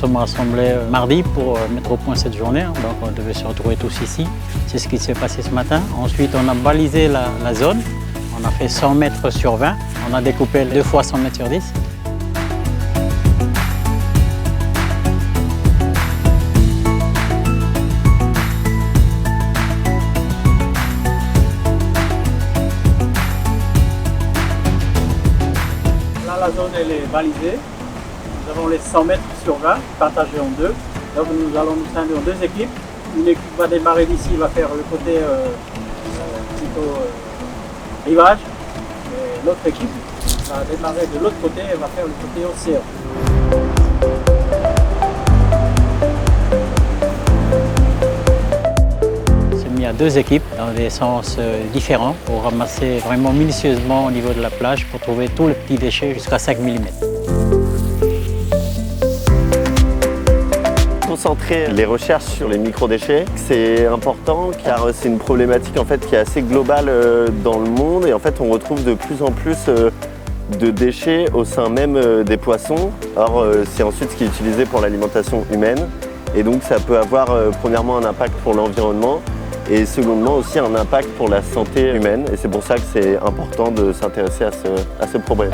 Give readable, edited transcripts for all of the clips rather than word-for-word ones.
sommes rassemblés mardi pour mettre au point cette journée, donc on devait se retrouver tous ici. C'est ce qui s'est passé ce matin. Ensuite, on a balisé la zone. On a fait 100 mètres sur 20. On a découpé 2 fois 100 mètres sur 10. Là, la zone elle est balisée. Nous avons les 100 mètres sur 20 partagés en deux. Donc nous allons nous scinder en 2 équipes. Une équipe va démarrer d'ici, va faire le côté plutôt rivage. Et l'autre équipe va démarrer de l'autre côté et va faire le côté océan. C'est mis à 2 équipes dans des sens différents pour ramasser vraiment minutieusement au niveau de la plage pour trouver tous les petits déchets jusqu'à 5 mm. Concentrer les recherches sur les microdéchets, c'est important car c'est une problématique en fait qui est assez globale dans le monde et en fait on retrouve de plus en plus de déchets au sein même des poissons. Or c'est ensuite ce qui est utilisé pour l'alimentation humaine et donc ça peut avoir premièrement un impact pour l'environnement et secondement aussi un impact pour la santé humaine et c'est pour ça que c'est important de s'intéresser à ce problème.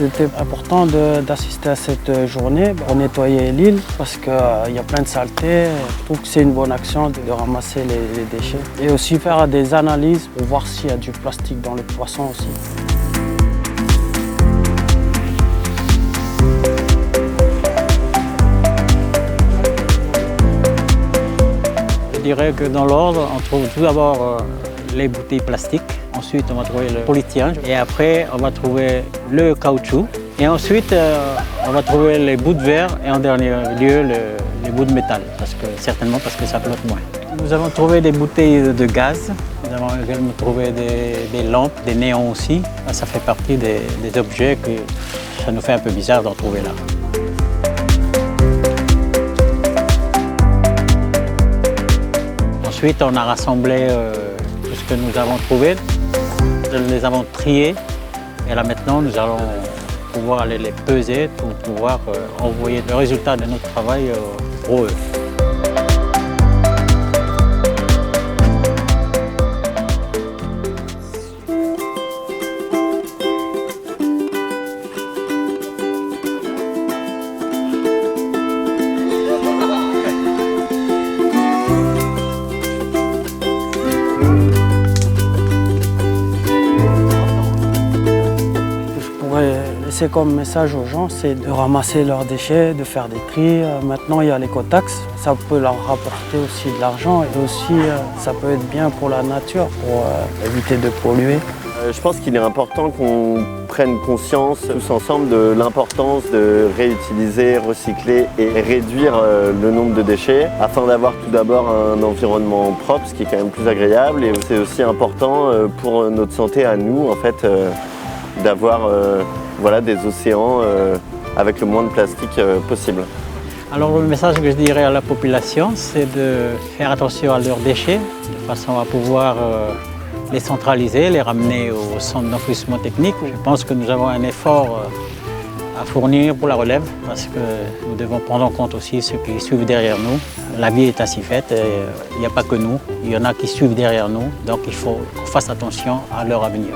C'était important d'assister à cette journée pour nettoyer l'île parce qu'il y a plein de saletés. Je trouve que c'est une bonne action de ramasser les déchets et aussi faire des analyses pour voir s'il y a du plastique dans les poissons aussi. Je dirais que dans l'ordre, on trouve tout d'abord les bouteilles plastiques. Ensuite, on va trouver le polyéthylène et après, on va trouver le caoutchouc. Et ensuite, on va trouver les bouts de verre et en dernier lieu, les bouts de métal, certainement parce que ça flotte moins. Nous avons trouvé des bouteilles de gaz. Nous avons également trouvé des lampes, des néons aussi. Ça fait partie des objets que ça nous fait un peu bizarre d'en trouver là. Ensuite, on a rassemblé tout ce que nous avons trouvé. Nous les avons triés et là maintenant nous allons pouvoir aller les peser pour pouvoir envoyer le résultat de notre travail pour eux. C'est comme message aux gens, c'est de ramasser leurs déchets, de faire des tris. Maintenant, il y a l'écotaxe, ça peut leur rapporter aussi de l'argent et aussi ça peut être bien pour la nature, pour éviter de polluer. Je pense qu'il est important qu'on prenne conscience tous ensemble de l'importance de réutiliser, recycler et réduire le nombre de déchets afin d'avoir tout d'abord un environnement propre, ce qui est quand même plus agréable et c'est aussi important pour notre santé à nous en fait d'avoir des océans avec le moins de plastique possible. Alors le message que je dirais à la population, c'est de faire attention à leurs déchets, de façon à pouvoir les centraliser, les ramener au centre d'enfouissement technique. Je pense que nous avons un effort à fournir pour la relève, parce que nous devons prendre en compte aussi ceux qui suivent derrière nous. La vie est ainsi faite et il n'y a pas que nous, il y en a qui suivent derrière nous, donc il faut qu'on fasse attention à leur avenir.